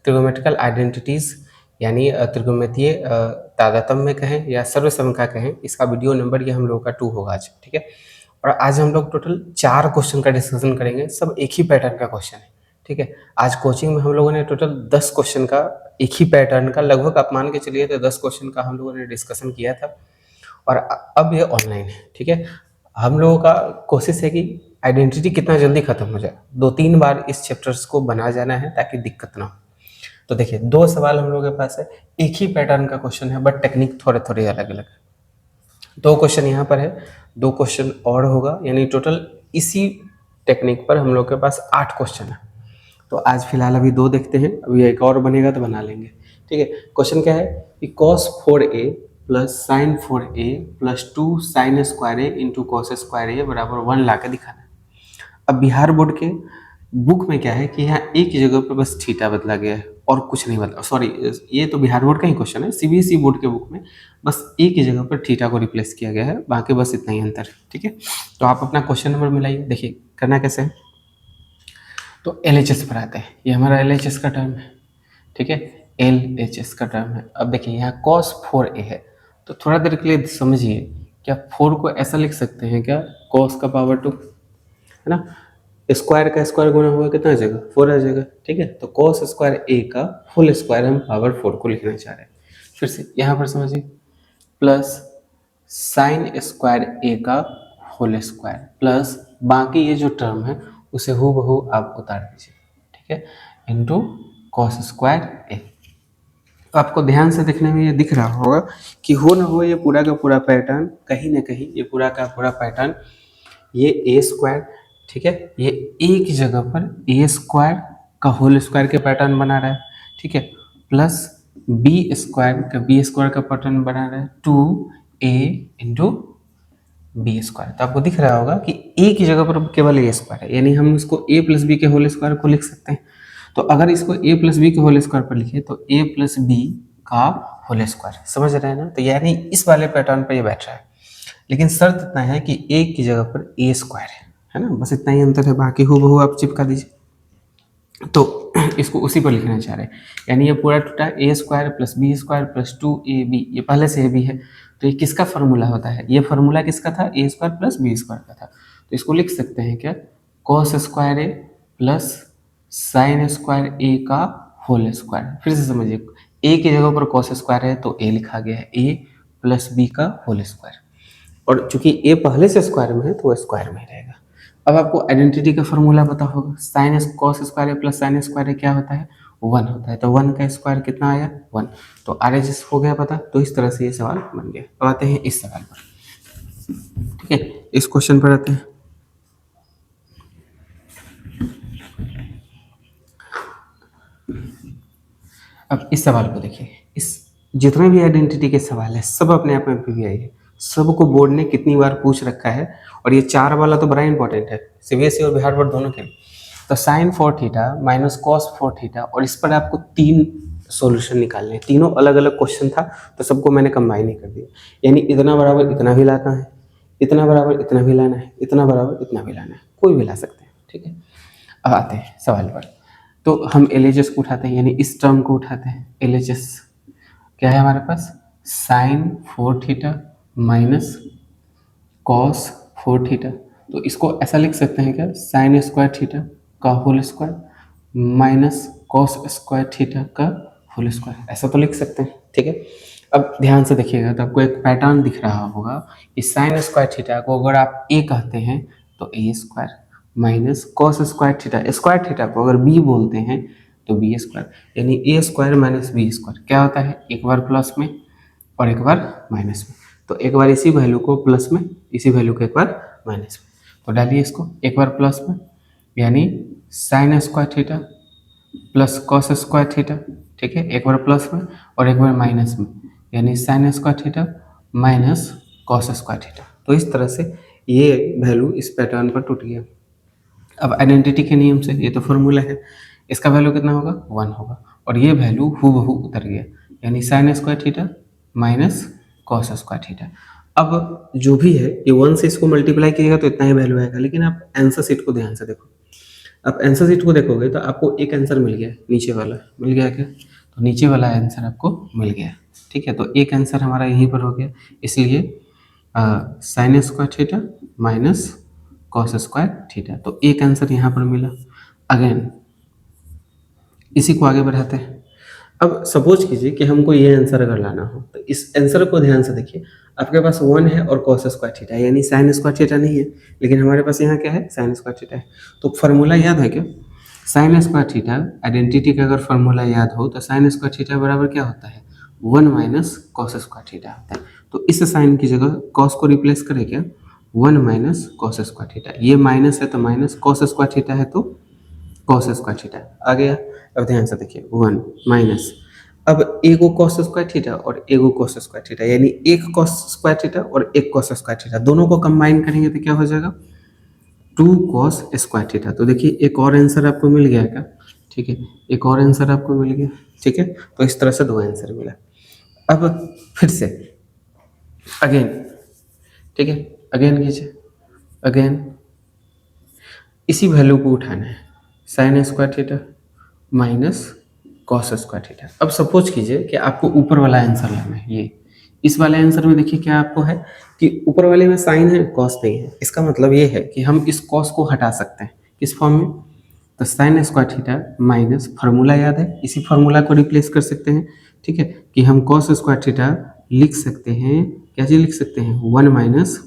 ट्रिगोमेट्रिकल identities यानी त्रिकोणमितीय तादात्म्य कहें या सर्वसमता कहें, इसका वीडियो नंबर ये हम लोगों का 2 होगा आज, ठीक है। और आज हम लोग टोटल 4 क्वेश्चन का डिस्कशन करेंगे, सब एक ही पैटर्न का क्वेश्चन है, ठीक है। आज कोचिंग में हम लोगों ने टोटल 10 क्वेश्चन का एक ही पैटर्न का लगभग आप मान के चलिए तो 10 क्वेश्चन का हम लोगों ने डिस्कशन किया था और अब ये ऑनलाइन है, ठीक है। हम लोगों का कोशिश है कि आइडेंटिटी कितना जल्दी खत्म हो जाए, 2-3 बार इस चैप्टर्स को बना जाना है ताकि दिक्कत ना हो। तो देखिए 2 सवाल हम लोगों के पास है, एक ही पैटर्न का क्वेश्चन है बट टेक्निक थोड़े थोड़े अलग अलग है। 2 क्वेश्चन यहाँ पर है, 2 क्वेश्चन और होगा, यानी टोटल इसी टेक्निक पर हम लोग के पास 8 क्वेश्चन है। तो आज फिलहाल अभी 2 देखते हैं, अभी एक और बनेगा तो बना लेंगे, ठीक है। क्वेश्चन क्या है कि cos 4a plus sine 4a plus 2 sine square A into cos square A बराबर 1 ला के दिखाना है। अब बिहार बोर्ड के बुक में क्या है कि यहाँ एक ही जगह पर बस थीटा बदला गया है और कुछ नहीं बदला, सॉरी ये तो बिहार बोर्ड का ही क्वेश्चन है। सीबीएसई बोर्ड के बुक में बस एक ही जगह पर थीटा को रिप्लेस किया गया है, बाकी बस इतना ही अंतर है, ठीक है। तो आप अपना क्वेश्चन नंबर मिलाइए, देखिए करना कैसे है। तो LHS पर आते हैं, ये हमारा LHS का टर्म है, ठीक है, LHS का टर्म है। अब देखिए यहाँ cos 4a है, तो थोड़ा देर के लिए समझिए, क्या 4 को ऐसा लिख सकते हैं क्या, cos का पावर 2 है ना, स्क्वायर का स्क्वायर गुना हुआ कितना आ जाएगा, 4 आ जाएगा, ठीक है। तो cos स्क्वायर a का फुल स्क्वायर हम पावर 4 को लिखना चाह रहे हैं। फिर से यहाँ पर समझिए, प्लस साइन स्क्वायर a का होल स्क्वायर प्लस बाकी ये जो टर्म है उसे हूबहू आप उतार दीजिए, ठीक है, इंटू कॉस स्क्वायर ए। तो आपको ध्यान से देखने में ये दिख रहा होगा कि हो ना हो ये पूरा का पूरा पैटर्न कहीं ना कहीं, ये पूरा का पूरा पैटर्न ये ए स्क्वायर, ठीक है, ये एक जगह पर ए स्क्वायर का होल स्क्वायर के पैटर्न बना रहा है, ठीक है, प्लस बी स्क्वायर का पैटर्न बना रहा है 2a इंटू बी स्क्वायर। तो आपको दिख रहा होगा कि एक ही जगह पर केवल ए स्क्वायर है, यानी हम इसको a प्लस बी के होल स्क्वायर को लिख सकते हैं। तो अगर इसको a प्लस बी के होल स्क्वायर पर लिखे तो a प्लस बी का होल स्क्वायर, समझ रहे हैं ना। तो यानी इस वाले पैटर्न पर ये बैठ रहा है, लेकिन शर्त इतना है कि एक की जगह पर a स्क्वायर है ना, बस इतना ही अंतर है, बाकी हूबहू आप चिपका दीजिए। तो इसको उसी पर लिखना चाह रहे हैं, यानी ये पूरा टूटा A square plus B square plus 2ab, ये पहले से भी है। तो ये किसका फॉर्मूला होता है, ये फॉर्मूला किसका था, ए स्क्वायर प्लस बी स्क्वायर का था। तो इसको लिख सकते हैं क्या, कॉस स्क्वायर ए प्लस साइन स्क्वायर ए का होल स्क्वायर। फिर से समझिए, ए की जगह पर कॉस स्क्वायर है तो ए लिखा गया है ए प्लस बी का होल स्क्वायर, और चूंकि ए पहले से स्क्वायर में है तो वो स्क्वायर में रहेगा। अब आपको आइडेंटिटी का फॉर्मूला पता होगा, sine cos square plus sine square क्या होता है, 1 होता है। तो 1 का स्क्वायर कितना आया, 1। तो RHS हो गया पता। तो इस तरह से ये सवाल बन गया। अब आते हैं इस सवाल पर, ठीक है, इस क्वेश्चन पर आते हैं। अब इस सवाल को देखिए, इस जितने भी आइडेंटिटी के सवाल है सब अपने आप में PVI है, सबको बोर्ड ने कितनी बार पूछ रखा है, और ये 4 वाला तो बड़ा इंपॉर्टेंट है CBSE और बिहार बोर्ड दोनों के। तो sine 4 theta minus cos 4 theta, और इस पर आपको 3 सॉल्यूशन निकालने, तीनों अलग अलग क्वेश्चन था तो सबको मैंने कंबाइन ही कर दिया, यानी इतना बराबर इतना भी लाना है, इतना बराबर इतना भी लाना है, इतना बराबर इतना भी लाना है, कोई भी ला सकते हैं, ठीक है। अब आते हैं सवाल पर। तो हम LHS को उठाते हैं, यानी इस टर्म को उठाते हैं। LHS क्या है हमारे पास, sine 4 theta minus cos 4 theta. तो इसको ऐसा लिख सकते हैं क्या, साइन स्क्वायर थीटा का whole square minus cos square theta का होल स्क्वायर, ऐसा तो लिख सकते हैं, ठीक है। अब ध्यान से देखिएगा तो आपको एक पैटर्न दिख रहा होगा कि साइन स्क्वायर थीटा को अगर आप a कहते हैं तो a square minus cos square theta को अगर b बोलते हैं तो b स्क्वायर, यानी a square minus b square क्या होता है, एक बार प्लस में और एक बार माइनस में। तो एक बार इसी वैल्यू को प्लस में, इसी वैल्यू को एक बार माइनस में, तो डालिए इसको एक बार प्लस में, यानी sign square theta plus cos square theta, ठीक है, एक बार प्लस में और एक बार माइनस में, यानी sign square theta minus cos square theta. तो इस तरह से ये वैल्यू इस पैटर्न पर टूट गया। अब आइडेंटिटी के नियम से, ये तो फॉर्मूला है, इसका वैल्यू कितना होगा, 1 होगा, और ये वैल्यू हूबहू उतर गया, यानी sign square theta minus cos square theta. अब जो भी है ये 1 से इसको मल्टीप्लाई कीजिएगा तो इतना ही वैल्यू आएगा, लेकिन आप आंसर शीट को ध्यान से देखो। आप आंसर शीट को देखोगे तो आपको एक आंसर मिल गया, नीचे वाला मिल गया क्या, तो नीचे वाला आंसर आपको मिल गया। ठीक है, तो एक आंसर हमारा यहीं पर हो गया, इसलिए sign square theta minus cos square theta, तो एक आंसर यहाँ पर मिला। अगेन इसी को आगे बढ़ाते हैं। अब सपोज कीजिए कि हमको ये आंसर अगर लाना हो, तो इस आंसर को ध्यान से देखिए। आपके पास 1 है और कॉस स्क्वायर थीटा, यानी साइन स्क्वायर थीटा नहीं है, लेकिन हमारे पास यहाँ क्या है, साइन स्क्वायर थीटा है। तो फार्मूला याद है क्या, साइन स्क्वायर थीटा आइडेंटिटी का अगर फार्मूला याद हो तो साइन स्क्वायर थीटा बराबर क्या होता है, 1 माइनस कॉस स्क्वायर थीटा होता है। तो इस साइन की जगह कॉस को रिप्लेस करें क्या, 1 माइनस कॉस स्क्वायर थीटा, ये माइनस है तो माइनस, कॉस स्क्वायर थीटा है तो कॉस स्क्वायर थीटा आ गया। अब ध्यान से देखिए 1 माइनस, अब एगो कॉस स्क्वायर थीटा और एगो कॉस स्क्वायर थीटा, यानी एक कॉस स्क्वायर थीटा और एक कॉस स्क्वायर थीटा, दोनों को कंबाइन करेंगे तो क्या हो जाएगा, 2 कॉस स्क्वायर थीटा। तो देखिए एक और आंसर आपको मिल गया क्या, ठीक है, एक और आंसर आपको मिल गया। ठीक है, तो इस तरह से 2 आंसर मिला। अब फिर से अगेन, ठीक है, अगेन कीजिए, अगेन इसी वैल्यू को उठाना है, sign square theta minus cos square theta. अब सपोज कीजिए कि आपको ऊपर वाला आंसर लेना है, ये इस वाले आंसर में देखिए क्या आपको है कि ऊपर वाले में साइन है, कॉस नहीं है। इसका मतलब ये है कि हम इस कॉस को हटा सकते हैं, किस फॉर्म में, तो sine square theta minus, formula याद है, इसी फार्मूला को रिप्लेस कर सकते हैं। ठीक है, कि हम कॉस स्क्वायर थीटा लिख सकते हैं, क्या चीज लिख सकते हैं, 1 माइनस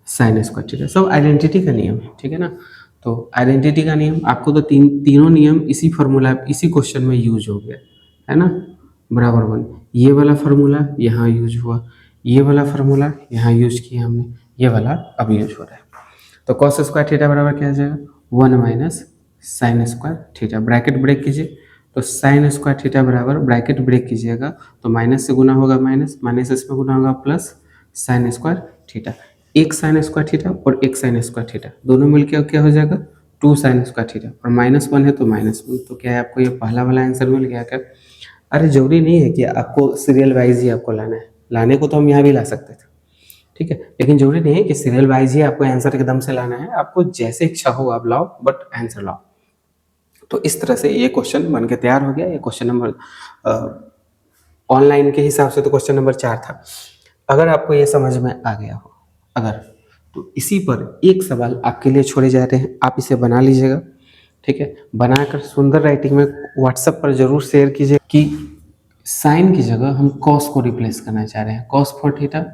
साइन स्क्वायर थीटा। सब आइडेंटिटी का नियम है, ठीक है ना। तो आइडेंटिटी का नियम आपको तो तीनों नियम इसी फार्मूला, इसी क्वेश्चन में यूज हो गया है ना, बराबर 1। ये वाला फार्मूला यहाँ यूज हुआ, ये वाला फार्मूला यहाँ यूज किया हमने, ये वाला अब यूज हो रहा है। तो कॉस स्क्वायर थीटा बराबर क्या आ जाएगा, 1 minus sine square theta, bracket break कीजिए, तो साइन स्क्वायर थीटा बराबर, ब्रैकेट ब्रेक कीजिएगा तो माइनस से गुना होगा माइनस, माइनस इसमें गुना होगा प्लस साइन स्क्वायर थीटा, एक साइन स्क्वायर थीटा और एक साइन स्क्वायर थीटा, दोनों मिलकर क्या हो जाएगा, 2 साइन स्क्वायर थीटा, और -1 है तो -1, तो क्या है आपको ये पहला वाला आंसर मिल गया क्या। अरे जरूरी नहीं है कि आपको सीरियल वाइज ही आपको लाना है, लाने को तो हम यहाँ भी ला सकते थे, ठीक है, लेकिन जरूरी नहीं है कि सीरियल वाइज ही आपको आंसर एकदम से लाना है, आपको जैसे इच्छा हो आप लाओ, बट आंसर लाओ। तो इस तरह से ये क्वेश्चन बन के तैयार हो गया। ये क्वेश्चन नंबर ऑनलाइन के हिसाब से तो क्वेश्चन नंबर 4 था। अगर आपको ये समझ में आ गया हो, अगर, तो इसी पर एक सवाल आपके लिए छोड़े जा रहे हैं, आप इसे बना लीजिएगा, ठीक है, बनाकर सुंदर राइटिंग में व्हाट्सएप पर जरूर शेयर कीजिए कि साइन की जगह हम कॉस को रिप्लेस करना चाह रहे हैं, cos 4 theta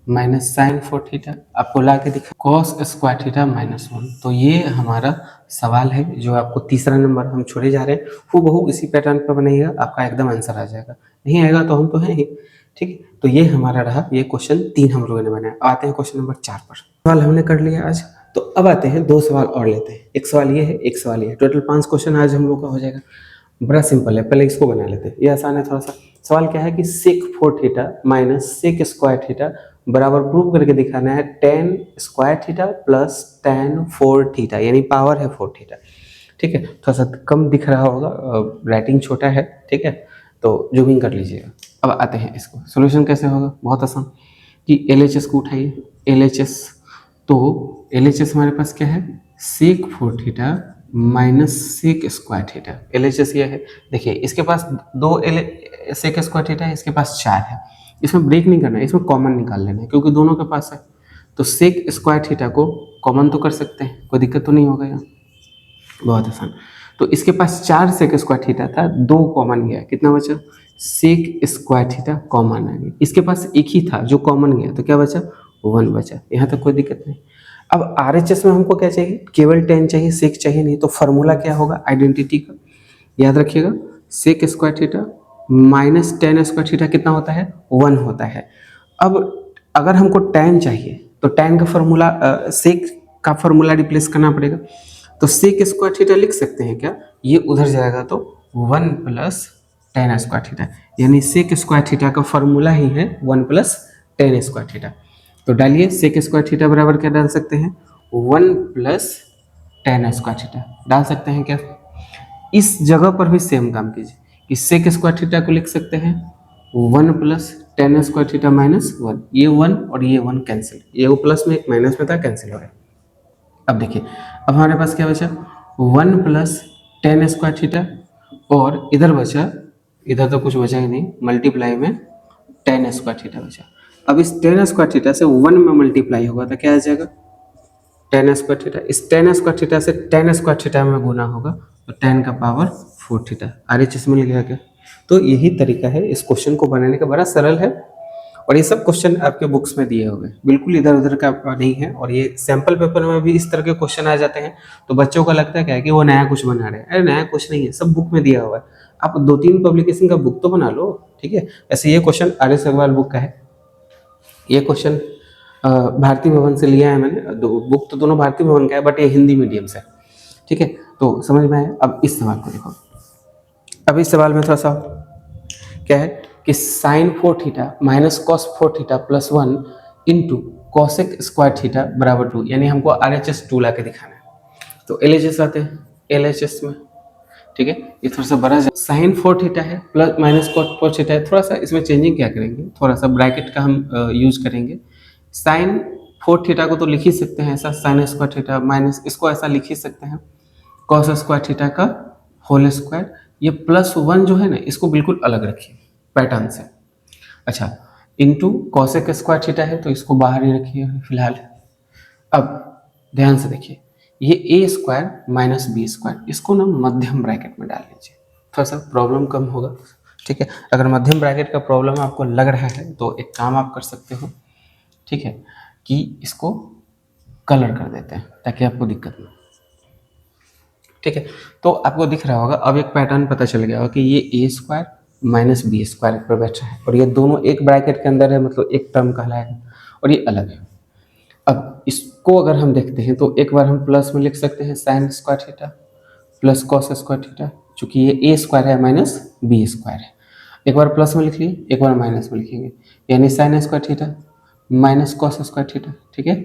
minus sine 4 theta, आपको ला के दिखा कॉस स्क्वायर थीटा -1। तो ये हमारा सवाल है जो आपको तीसरा नंबर हम छोड़े जा रहे हैं, वो बहु इसी पैटर्न पर बनाइएगा, आपका एकदम आंसर आ जाएगा, नहीं आएगा तो हम तो हैं ही, ठीक है। तो ये हमारा रहा, ये क्वेश्चन 3 हम लोगों ने बनाया। आते हैं क्वेश्चन नंबर 4 पर। सवाल हमने कर लिया आज, तो अब आते हैं 2 सवाल और लेते हैं, एक सवाल ये है, एक सवाल ये है, टोटल 5 क्वेश्चन आज हम लोग का हो जाएगा। बड़ा सिंपल है, पहले इसको बना लेते हैं, ये आसान है थोड़ा सा। सवाल क्या है कि sec 4 theta minus sec square theta बराबर प्रूव करके दिखाना है tan square theta plus tan 4 theta, यानी पावर है 4 थीटा, ठीक है। थोड़ा सा कम दिख रहा होगा, राइटिंग छोटा है, ठीक है, तो जूमिंग कर लीजिएगा। अब आते हैं इसको सोल्यूशन कैसे होगा, बहुत आसान, कि LHS को उठाइए, LHS, तो LHS हमारे पास क्या है, sec 4 theta minus sec square theta, LHS ये है। देखिए इसके पास 2 सेक स्क्वायर थीटा है, इसके पास 4 है, इसमें ब्रेक नहीं करना है, इसमें कॉमन निकाल लेना है क्योंकि दोनों के पास है। तो सेक स्क्वायर थीटा को कॉमन तो कर सकते हैं, कोई दिक्कत तो नहीं होगा यहाँ, बहुत आसान। तो इसके पास 4 सेक स्क्वायर थीटा था, 2 कॉमन गया, कितना बचा, सेक स्क्वायर थीटा कॉमन आ गया। इसके पास एक ही था जो कॉमन गया, तो क्या बचा, 1 बचा, यहाँ तक कोई दिक्कत नहीं। अब RHS में हमको क्या चाहिए, केवल tan चाहिए, सेक चाहिए नहीं, तो फार्मूला क्या होगा आइडेंटिटी का, याद रखिएगा, sec square theta minus tan square theta कितना होता है, 1 होता है। अब अगर हमको tan चाहिए तो tan का फार्मूला, सेक का फार्मूला रिप्लेस करना पड़ेगा, तो सेक स्क्वायर थीटा लिख सकते हैं क्या, ये उधर जाएगा तो 1 प्लस tan स्क्वायर थीटा, यानी सेक स्क्वायर थीटा का फार्मूला ही है 1 प्लस tan स्क्वायर थीटा। तो डालिए सेक स्क्वायर थीटा बराबर क्या डाल सकते हैं, 1 प्लस tan स्क्वायर थीटा डाल सकते हैं क्या। इस जगह पर भी सेम काम कीजिए कि सेक स्क्वायर थीटा को लिख सकते हैं 1 प्लस tan स्क्वायर थीटा -1, ये 1 और ये 1 कैंसिल, ये वो प्लस में एक माइनस में था, कैंसिल हो गया। अब देखिए अब हमारे पास क्या बचा, 1 प्लस टेन स्क्वायर थीटा, और इधर बचा, इधर तो कुछ बचा ही नहीं, मल्टीप्लाई में टेन स्क्वायर थीटा बचा। अब इस टेन स्क्वायर थीटा से 1 में मल्टीप्लाई होगा तो क्या आ जाएगा, टेन स्क्वायर थीटा। इस टेन स्क्वायर थीटा से टेन स्क्वायर थीटा में गुना होगा तो 10 का पावर 4 थीटा। RHS मिल गया क्या? तो यही तरीका है इस क्वेश्चन को बनाने का, बड़ा सरल है। और ये सब क्वेश्चन आपके बुक्स में दिए हुए, बिल्कुल इधर उधर का नहीं है। और ये सैंपल पेपर में भी इस तरह के क्वेश्चन आ जाते हैं तो बच्चों को लगता है क्या है कि वो नया कुछ बना रहे हैं। अरे नया कुछ नहीं है, सब बुक में दिया हुआ है। आप 2-3 पब्लिकेशन का बुक तो बना लो, ठीक है। ऐसे ये क्वेश्चन RS अग्रवाल बुक का है। ये क्वेश्चन भारतीय भवन से लिया है मैंने, बुक तो दोनों भारतीय भवन का है बट ये हिंदी मीडियम से, ठीक है। तो समझ में आया। अब इस सवाल को देखो। अब इस सवाल में थोड़ा सा क्या है कि sine 4 theta minus cos 4 theta plus 1 into cosec square theta बराबर 2, यानी हमको RHS 2 ला के दिखाना है। तो LHS आते हैं LHS में, ठीक है। ये थोड़ा सा बड़ा साइन 4 थीटा है प्लस माइनस कॉस 4 थीटा है। थोड़ा सा इसमें चेंजिंग क्या करेंगे, थोड़ा सा ब्रैकेट का हम यूज करेंगे। साइन 4 थीटा को तो लिख ही सकते हैं ऐसा, साइन स्क्वायर थीटा माइनस इसको ऐसा लिख ही सकते हैं कॉस स्क्वायर थीटा का होल स्क्वायर। ये प्लस 1 जो है ना, इसको बिल्कुल अलग रखिए पैटर्न से। अच्छा, इंटू कॉसेक स्क्वायर थीटा है तो इसको बाहर ही रखिए फिलहाल। अब ध्यान से देखिए, ये ए स्क्वायर माइनस बी स्क्वायर, इसको ना मध्यम ब्रैकेट में डाल लीजिए, थोड़ा सा प्रॉब्लम कम होगा, ठीक है। अगर मध्यम ब्रैकेट का प्रॉब्लम आपको लग रहा है तो एक काम आप कर सकते हो, ठीक है, कि इसको कलर कर देते हैं ताकि आपको दिक्कत ना, ठीक है। तो आपको दिख रहा होगा, अब एक पैटर्न पता चल गया होगा कि ये ए स्क्वायर माइनस बी स्क्वायर पर बैठा है और ये दोनों एक ब्रैकेट के अंदर है, मतलब एक टर्म कहलाएगा, और ये अलग है। अब इसको अगर हम देखते हैं तो एक बार हम प्लस में लिख सकते हैं sign square theta plus cos square theta, चूंकि ये ए स्क्वायर है माइनस बी स्क्वायर है। एक बार प्लस में लिख लिए, एक बार माइनस में लिखेंगे, यानी sign square theta minus cos square theta, ठीक है।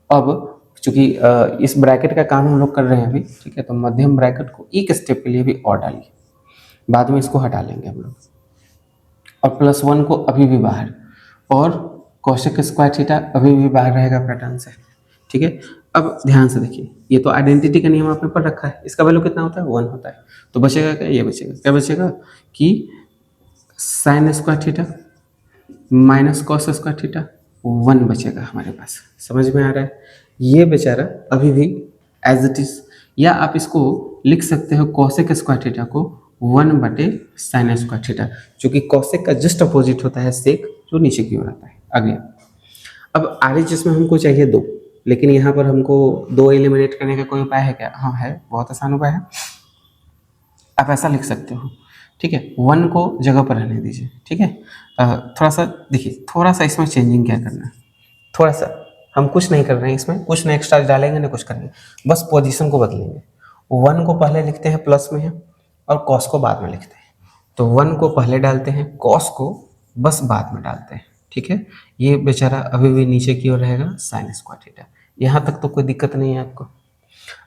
अब चूंकि इस ब्रैकेट का काम हम लोग कर रहे हैं अभी, ठीक है, तो मध्यम ब्रैकेट को एक स्टेप के लिए भी और डालिए, बाद में इसको हटा लेंगे हम लोग। और प्लस 1 को अभी भी बाहर, और कॉसेक स्क्वायर थीटा अभी भी बाहर रहेगा पैटर्न से, ठीक है। अब ध्यान से देखिए, ये तो आइडेंटिटी का नियम आपने पढ़ रखा है, इसका वैल्यू कितना होता है 1 होता है। तो बचेगा क्या, ये बचेगा, क्या बचेगा कि sign square theta minus cos square theta 1 बचेगा हमारे पास। समझ में आ रहा है? ये बेचारा अभी भी एज इट इज, या आप इसको लिख सकते हो कॉसेक स्क्वायर थीटा को 1 बटे साइन स्क्वायर थीटा, चूंकि कॉसेक का जस्ट अपोजिट होता है सेक, जो नीचे की ओर आता है। आगे अब RHS में हमको चाहिए 2, लेकिन यहाँ पर हमको 2 एलिमिनेट करने का कोई उपाय है क्या? हाँ है, बहुत आसान उपाय है। आप ऐसा लिख सकते हो, ठीक है, 1 को जगह पर रहने दीजिए, ठीक है। थोड़ा सा देखिए, थोड़ा सा इसमें चेंजिंग क्या करना है, थोड़ा सा हम कुछ नहीं कर रहे हैं इसमें, कुछ ना एक्स्ट्रा डालेंगे ना कुछ करेंगे, बस पोजीशन को बदलेंगे। 1 को पहले लिखते हैं प्लस में है और कॉस को बाद में लिखते हैं, तो 1 को पहले डालते हैं, कॉस को बस बाद में डालते हैं, ठीक है। ये बेचारा अभी भी नीचे की ओर रहेगा साइन स्क्वायर थीटा। यहाँ तक तो कोई दिक्कत नहीं है आपको।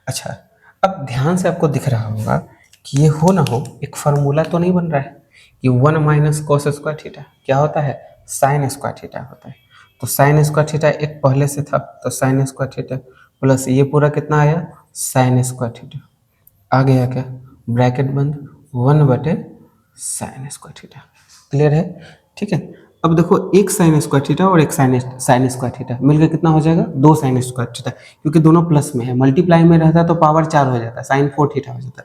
अच्छा, अब ध्यान से आपको दिख रहा होगा कि ये हो ना हो एक फार्मूला तो नहीं बन रहा है कि 1 माइनस कॉस स्क्वायर थीटा क्या होता है, साइन स्क्वायर थीटा होता है। तो साइन स्क्वायर थीटा एक पहले से था, तो साइन स्क्वायर थीटा प्लस ये पूरा कितना आया, साइन स्क्वायर थीटा, आ गया क्या, ब्रैकेट बंद, 1 बटे साइन स्क्वायर थीटा। क्लियर है? ठीक है। अब देखो, एक साइन स्क्वायर थीटा और एक साइन स्क्वायर थीटा मिलकर कितना हो जाएगा, 2 साइन स्क्वायर थीटा, क्योंकि दोनों प्लस में है। मल्टीप्लाई में रहता तो पावर 4 हो जाता, साइन 4 थीटा हो जाता,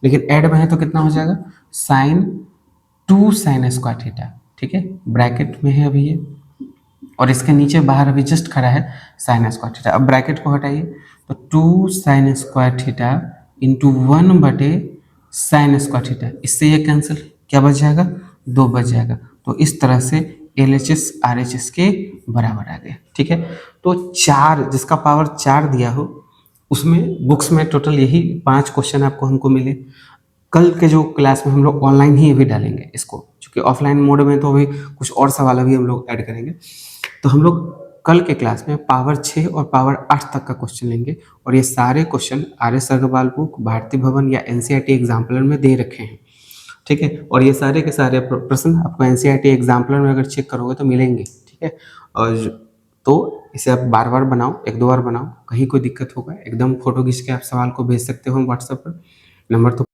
लेकिन ऐड में है तो कितना हो जाएगा, साइन 2 साइन स्क्वायर थीटा, ठीक है। ब्रैकेट में है अभी ये, और इसके नीचे बाहर अभी जस्ट खड़ा है साइन स्क्वायर थीटा। अब ब्रैकेट को हटाइए तो 2 साइन स्क्वायर थीटा इंटू 1 बटे साइन स्क्वायर थीटा, इससे ये कैंसिल, क्या बच जाएगा, 2 बच जाएगा। तो इस तरह से LHS RHS के बराबर आ गया, ठीक है। तो 4, जिसका पावर 4 दिया हो उसमें बुक्स में टोटल यही 5 क्वेश्चन आपको हमको मिले। कल के जो क्लास में हम लोग ऑनलाइन ही अभी डालेंगे इसको, क्योंकि ऑफलाइन मोड में तो अभी कुछ और सवाल अभी हम लोग ऐड करेंगे। तो हम लोग कल के क्लास में पावर 6 और पावर 8 तक का क्वेश्चन लेंगे, और ये सारे क्वेश्चन RS अग्रवाल बुक, भारतीय भवन या NCERT एग्जाम्पलर में दे रखे हैं, ठीक है। और ये सारे के सारे प्रश्न आपको NCERT एग्जाम्पलर में अगर चेक करोगे तो मिलेंगे, ठीक है। और तो इसे आप बार बार बनाओ, 1-2 बार बनाओ, कहीं कोई दिक्कत होगा एकदम फ़ोटो खींच के आप सवाल को भेज सकते हो व्हाट्सएप पर। नंबर तो